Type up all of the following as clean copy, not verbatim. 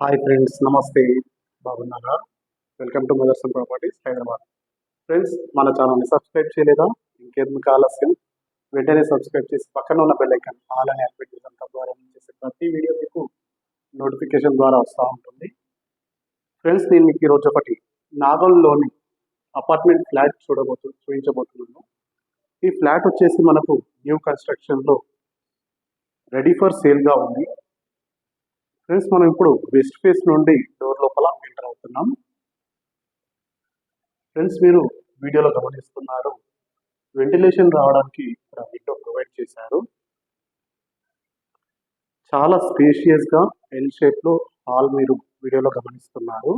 Hi friends, నమస్తే. బాగున్నారా? Welcome to Motherson properties Hyderabad. Friends, మన ఛానల్ని సబ్స్క్రైబ్ చేయలేదా? ఇంకెందుకు ఆలస్యం? వెంటనే సబ్స్క్రైబ్ చేసి పక్కన ఉన్న బెల్ ఐకాన్ ఆల్ అని యాక్టివేట్ చేసిన తద్వారా నేను చేసే ప్రతి వీడియో మీకు నోటిఫికేషన్ ద్వారా వస్తూ ఉంటుంది. ఫ్రెండ్స్, నేను మీకు ఈరోజు ఒకటి నాగోల్లోని అపార్ట్మెంట్ ఫ్లాట్ చూపించబోతున్నాను. ఈ ఫ్లాట్ వచ్చేసి మనకు న్యూ కన్స్ట్రక్షన్లో రెడీ ఫర్ సేల్గా ఉంది. ఫ్రెండ్స్, మనం ఇప్పుడు వెస్ట్ ఫేస్ నుండి డోర్ లోపల ఎంటర్ అవుతున్నాం. ఫ్రెండ్స్, మీరు వీడియోలో గమనిస్తున్నారు, వెంటిలేషన్ రావడానికి ఇక్కడ విండో ప్రొవైడ్ చేశారు. చాలా స్పేషియస్గా ఎల్ షేప్లో హాల్ మీరు వీడియోలో గమనిస్తున్నారు.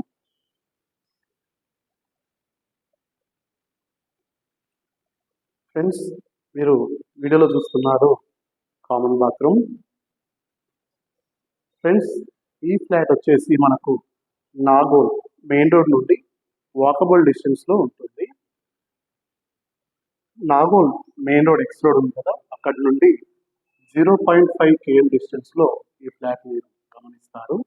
ఫ్రెండ్స్, మీరు వీడియోలో చూస్తున్నారు కామన్ బాత్రూమ్. ఫ్రెండ్స్, ఈ ఫ్లాట్ వచ్చేసి మనకు నాగోల్ మెయిన్ రోడ్ నుండి వాకబుల్ డిస్టెన్స్లో ఉంటుంది. Nagole main road X road ఉంది కదా, అక్కడి నుండి 0.5 km డిస్టెన్స్లో ఈ ఫ్లాట్ మీరు గమనిస్తారు.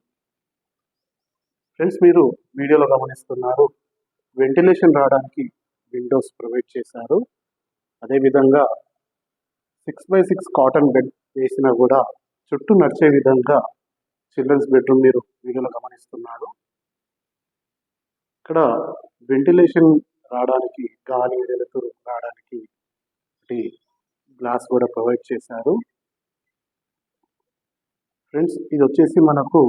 ఫ్రెండ్స్, మీరు వీడియోలో గమనిస్తున్నారు, వెంటిలేషన్ రావడానికి విండోస్ ప్రొవైడ్ చేశారు. అదేవిధంగా 6x6 కాటన్ బెడ్ వేసినా కూడా చుట్టూ నడిచే విధంగా చిల్డ్రన్స్ బెడ్రూమ్ మీరు వీడియోలో గమనిస్తున్నారు. ఇక్కడ వెంటిలేషన్ రావడానికి, గాలి వెలుతురు రావడానికి గ్లాస్ కూడా ప్రొవైడ్ చేశారు. ఫ్రెండ్స్, ఇది వచ్చేసి మనకు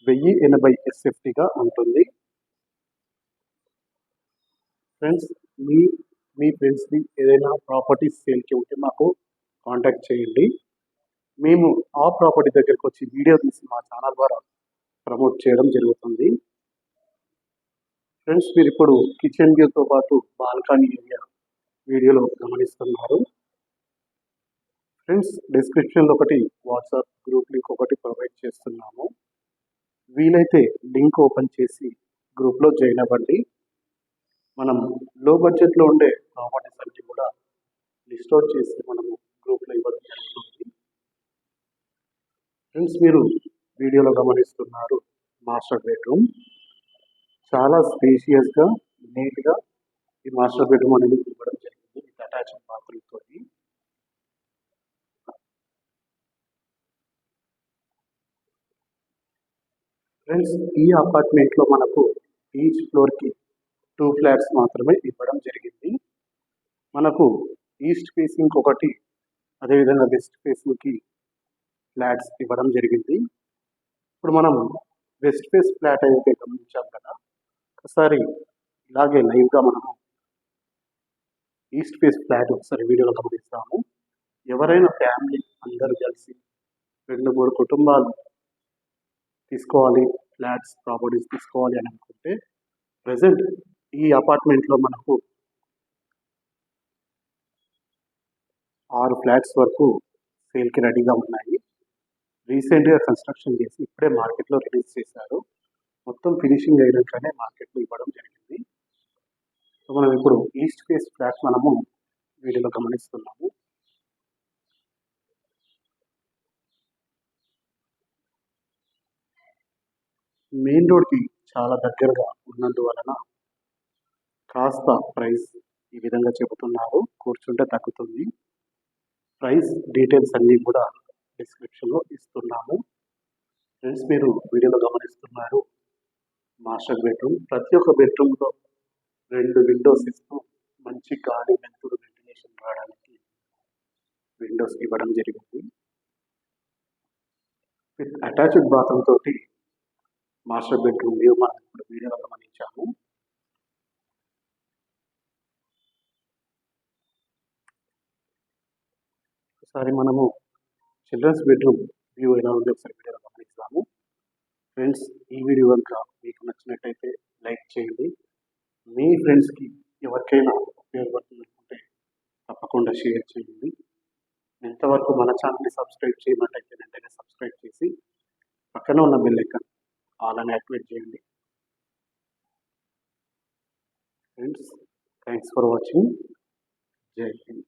1080 SFTగా ఉంటుంది. ఫ్రెండ్స్, మీ ఫ్రెండ్స్ని ఏదైనా ప్రాపర్టీస్ సేల్కి ఉంటే మాకు కాంటాక్ట్ చేయండి. మేము ఆ ప్రాపర్టీ దగ్గరికి వచ్చి వీడియో తీసి మా ఛానల్ ద్వారా ప్రమోట్ చేయడం జరుగుతుంది. ఫ్రెండ్స్, మీరు ఇప్పుడు కిచెన్ వ్యూతో పాటు బాల్కనీ ఏరియా వీడియోలో గమనిస్తున్నారు. ఫ్రెండ్స్, డిస్క్రిప్షన్లో ఒకటి వాట్సాప్ గ్రూప్ లింక్ ఒకటి ప్రొవైడ్ చేస్తున్నాము. వీలైతే లింక్ ఓపెన్ చేసి గ్రూప్లో జాయిన్ అవ్వండి. మనం లో బడ్జెట్లో ఉండే ప్రాపర్టీస్ అన్ని కూడా లిస్ట్ అవుట్ చేసి మనము గ్రూప్లో ఇవ్వడం జరుగుతుంది. ఫ్రెండ్స్, మీరు వీడియోలో గమనిస్తున్నారు మాస్టర్ బెడ్రూమ్. చాలా స్పేషియస్గా నీట్గా ఈ మాస్టర్ బెడ్రూమ్ అనేది ఇవ్వడం జరిగింది విత్ అటాచ్డ్ బాత్రూమ్ తోటి. ఫ్రెండ్స్, ఈ అపార్ట్మెంట్లో మనకు ఈచ్ ఫ్లోర్కి 2 ఫ్లాట్స్ మాత్రమే ఇవ్వడం జరిగింది. మనకు ఈస్ట్ ఫేసింగ్ ఒకటి, అదేవిధంగా వెస్ట్ ఫేసింగ్కి ఫ్లాట్స్ ఇవ్వడం జరిగింది. ఇప్పుడు మనం వెస్ట్ ఫేస్ ఫ్లాట్ అయితే గమనించాం కదా, ఒకసారి ఇలాగే లైవ్గా మనము ఈస్ట్ ఫేస్ ఫ్లాట్ ఒకసారి వీడియోలో గమనిస్తాము. ఎవరైనా ఫ్యామిలీ అందరూ కలిసి 2-3 కుటుంబాలు తీసుకోవాలి, ఫ్లాట్స్ ప్రాపర్టీస్ తీసుకోవాలి అని అనుకుంటే ప్రజెంట్ ఈ అపార్ట్మెంట్లో మనకు 6 ఫ్లాట్స్ వరకు సేల్కి రెడీగా ఉన్నాయి. రీసెంట్గా కన్స్ట్రక్షన్ చేసి ఇప్పుడే మార్కెట్లో రిలీజ్ చేశారు. మొత్తం ఫినిషింగ్ అయినాకనే మార్కెట్లో ఇవ్వడం జరిగింది. సో మనం ఇప్పుడు ఈస్ట్ ఫేస్ ఫ్లాట్ మనము వీడియోలో గమనిస్తున్నాము. మెయిన్ రోడ్కి చాలా దగ్గరగా ఉన్నందువలన కాస్త ప్రైస్ ఈ విధంగా చెబుతున్నారు, కూర్చుంటే తగ్గుతుంది. ప్రైస్ డీటెయిల్స్ అన్నీ కూడా డిస్క్రిప్షన్లో ఇస్తున్నాము. ఫ్రెండ్స్, మీరు వీడియోలో గమనిస్తున్నారు మాస్టర్ బెడ్రూమ్. ప్రతి ఒక్క బెడ్రూమ్లో 2 విండోస్ ఇస్తూ మంచి గాలి వెలుతురు వెంటిలేషన్ రావడానికి విండోస్ ఇవ్వడం జరిగింది. విత్ అటాచ్డ్ బాత్రూమ్ తోటి మాస్టర్ బెడ్రూమ్ వ్యూ మనం ఇప్పుడు వీడియోలో గమనించాము. ఒకసారి మనము చిల్డ్రన్స్ బెడ్రూమ్ వ్యూ ఎలా ఉంది ఒకసారి వీడియోలో గమనిస్తాము. ఫ్రెండ్స్, ఈ వీడియో కనుక మీకు నచ్చినట్టయితే లైక్ చేయండి. మీ ఫ్రెండ్స్కి ఎవరికైనా ఉపయోగపడుతుంది అనుకుంటే తప్పకుండా షేర్ చేయండి. ఎంతవరకు మన ఛానల్ని సబ్స్క్రైబ్ చేయనట్టయితే వెంటనే సబ్స్క్రైబ్ చేసి పక్కన ఉన్న బెల్ ఐకాన్ ఆల్ అని యాక్టివేట్ చేయండి. Friends, thanks for watching. జై హింద్.